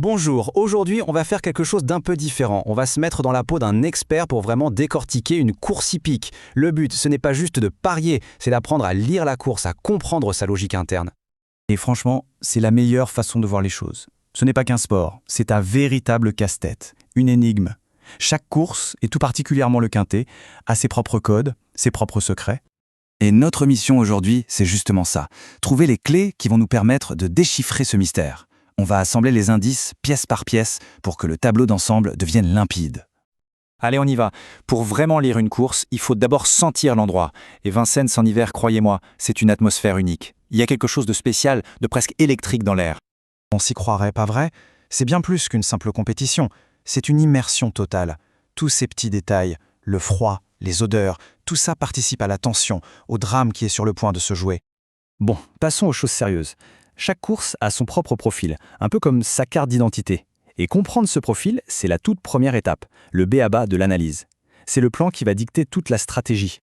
Bonjour, aujourd'hui on va faire quelque chose d'un peu différent. On va se mettre dans la peau d'un expert pour vraiment décortiquer une course hippique. Le but, ce n'est pas juste de parier, c'est d'apprendre à lire la course, à comprendre sa logique interne. Et franchement, c'est la meilleure façon de voir les choses. Ce n'est pas qu'un sport, c'est un véritable casse-tête, une énigme. Chaque course, et tout particulièrement le quintet, a ses propres codes, ses propres secrets. Et notre mission aujourd'hui, c'est justement ça, trouver les clés qui vont nous permettre de déchiffrer ce mystère. On va assembler les indices pièce par pièce pour que le tableau d'ensemble devienne limpide. Allez, on y va. Pour vraiment lire une course, il faut d'abord sentir l'endroit. Et Vincennes en hiver, croyez-moi, c'est une atmosphère unique. Il y a quelque chose de spécial, de presque électrique dans l'air. On s'y croirait, pas vrai? C'est bien plus qu'une simple compétition. C'est une immersion totale. Tous ces petits détails, le froid, les odeurs, tout ça participe à la tension, au drame qui est sur le point de se jouer. Bon, passons aux choses sérieuses. Chaque course a son propre profil, un peu comme sa carte d'identité. Et comprendre ce profil, c'est la toute première étape, le b.a.-ba de l'analyse. C'est le plan qui va dicter toute la stratégie.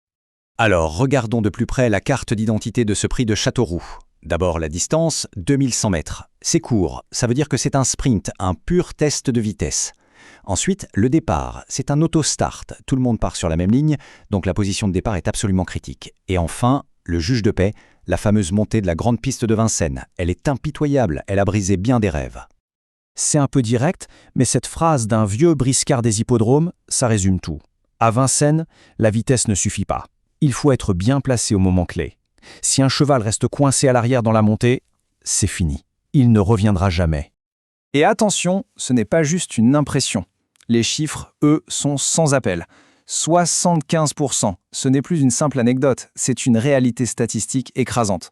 Alors, regardons de plus près la carte d'identité de ce prix de Châteauroux. D'abord la distance, 2100 mètres. C'est court, ça veut dire que c'est un sprint, un pur test de vitesse. Ensuite, le départ, c'est un auto-start. Tout le monde part sur la même ligne, donc la position de départ est absolument critique. Et enfin, le juge de paix, la fameuse montée de la grande piste de Vincennes. Elle est impitoyable, elle a brisé bien des rêves. C'est un peu direct, mais cette phrase d'un vieux briscard des hippodromes, ça résume tout. À Vincennes, la vitesse ne suffit pas. Il faut être bien placé au moment clé. Si un cheval reste coincé à l'arrière dans la montée, c'est fini. Il ne reviendra jamais. Et attention, ce n'est pas juste une impression. Les chiffres, eux, sont sans appel. 75%. Ce n'est plus une simple anecdote, c'est une réalité statistique écrasante.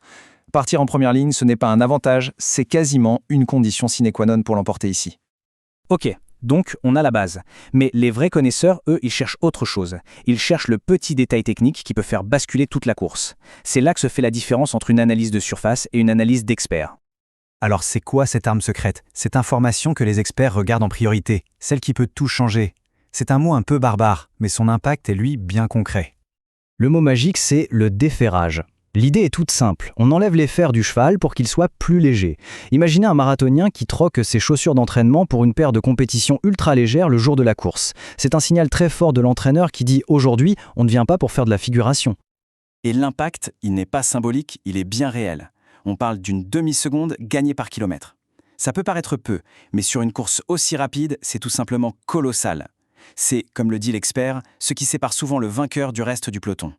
Partir en première ligne, ce n'est pas un avantage, c'est quasiment une condition sine qua non pour l'emporter ici. Ok, donc on a la base. Mais les vrais connaisseurs, eux, ils cherchent autre chose. Ils cherchent le petit détail technique qui peut faire basculer toute la course. C'est là que se fait la différence entre une analyse de surface et une analyse d'expert. Alors c'est quoi cette arme secrète? Cette information que les experts regardent en priorité, celle qui peut tout changer. C'est un mot un peu barbare, mais son impact est lui bien concret. Le mot magique, c'est le déferrage. L'idée est toute simple, on enlève les fers du cheval pour qu'il soit plus léger. Imaginez un marathonien qui troque ses chaussures d'entraînement pour une paire de compétition ultra légère le jour de la course. C'est un signal très fort de l'entraîneur qui dit « Aujourd'hui, on ne vient pas pour faire de la figuration ». Et l'impact, il n'est pas symbolique, il est bien réel. On parle d'une demi-seconde gagnée par kilomètre. Ça peut paraître peu, mais sur une course aussi rapide, c'est tout simplement colossal. C'est, comme le dit l'expert, ce qui sépare souvent le vainqueur du reste du peloton.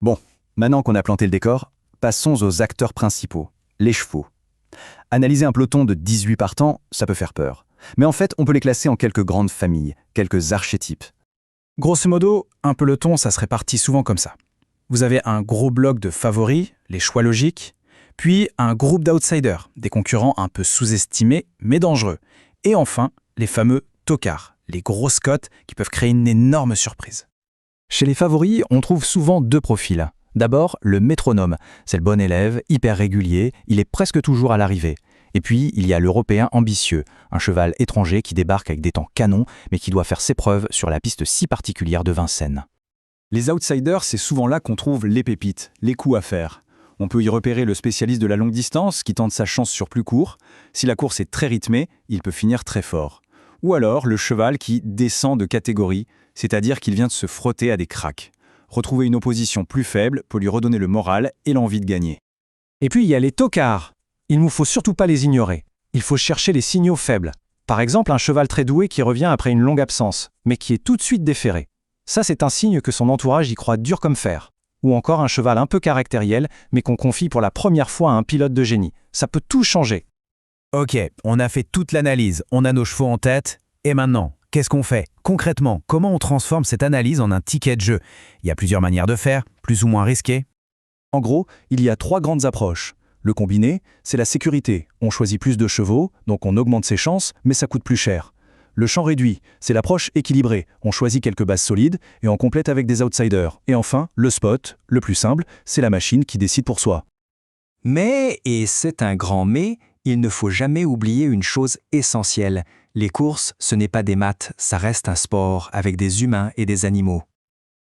Bon, maintenant qu'on a planté le décor, passons aux acteurs principaux, les chevaux. Analyser un peloton de 18 partants, ça peut faire peur. Mais en fait, on peut les classer en quelques grandes familles, quelques archétypes. Grosso modo, un peloton, ça se répartit souvent comme ça. Vous avez un gros bloc de favoris, les choix logiques, puis un groupe d'outsiders, des concurrents un peu sous-estimés mais dangereux. Et enfin, les fameux tocards, les grosses cotes qui peuvent créer une énorme surprise. Chez les favoris, on trouve souvent deux profils. D'abord, le métronome, c'est le bon élève, hyper régulier, il est presque toujours à l'arrivée. Et puis, il y a l'européen ambitieux, un cheval étranger qui débarque avec des temps canons, mais qui doit faire ses preuves sur la piste si particulière de Vincennes. Les outsiders, c'est souvent là qu'on trouve les pépites, les coups à faire. On peut y repérer le spécialiste de la longue distance qui tente sa chance sur plus court. Si la course est très rythmée, il peut finir très fort. Ou alors le cheval qui descend de catégorie, c'est-à-dire qu'il vient de se frotter à des cracks. Retrouver une opposition plus faible peut lui redonner le moral et l'envie de gagner. Et puis il y a les tocards. Il ne faut surtout pas les ignorer. Il faut chercher les signaux faibles. Par exemple, un cheval très doué qui revient après une longue absence, mais qui est tout de suite déféré. Ça, c'est un signe que son entourage y croit dur comme fer. Ou encore un cheval un peu caractériel, mais qu'on confie pour la première fois à un pilote de génie. Ça peut tout changer. Ok, on a fait toute l'analyse, on a nos chevaux en tête, et maintenant, qu'est-ce qu'on fait? Concrètement, comment on transforme cette analyse en un ticket de jeu? Il y a plusieurs manières de faire, plus ou moins risquées. En gros, il y a trois grandes approches. Le combiné, c'est la sécurité. On choisit plus de chevaux, donc on augmente ses chances, mais ça coûte plus cher. Le champ réduit, c'est l'approche équilibrée. On choisit quelques bases solides et on complète avec des outsiders. Et enfin, le spot, le plus simple, c'est la machine qui décide pour soi. Mais, et c'est un grand mais, il ne faut jamais oublier une chose essentielle. Les courses, ce n'est pas des maths, ça reste un sport avec des humains et des animaux.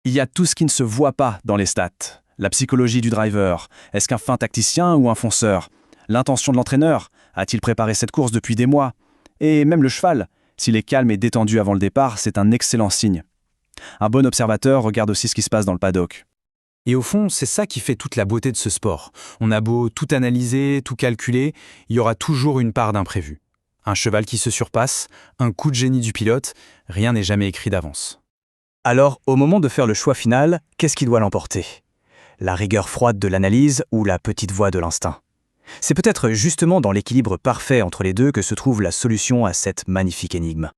Il y a tout ce qui ne se voit pas dans les stats. La psychologie du driver. Est-ce qu'un fin tacticien ou un fonceur? L'intention de l'entraîneur. A-t-il préparé cette course depuis des mois? Et même le cheval, s'il est calme et détendu avant le départ, c'est un excellent signe. Un bon observateur regarde aussi ce qui se passe dans le paddock. Et au fond, c'est ça qui fait toute la beauté de ce sport. On a beau tout analyser, tout calculer, il y aura toujours une part d'imprévu. Un cheval qui se surpasse, un coup de génie du pilote, rien n'est jamais écrit d'avance. Alors, au moment de faire le choix final, qu'est-ce qui doit l'emporter? La rigueur froide de l'analyse ou la petite voix de l'instinct? C'est peut-être justement dans l'équilibre parfait entre les deux que se trouve la solution à cette magnifique énigme.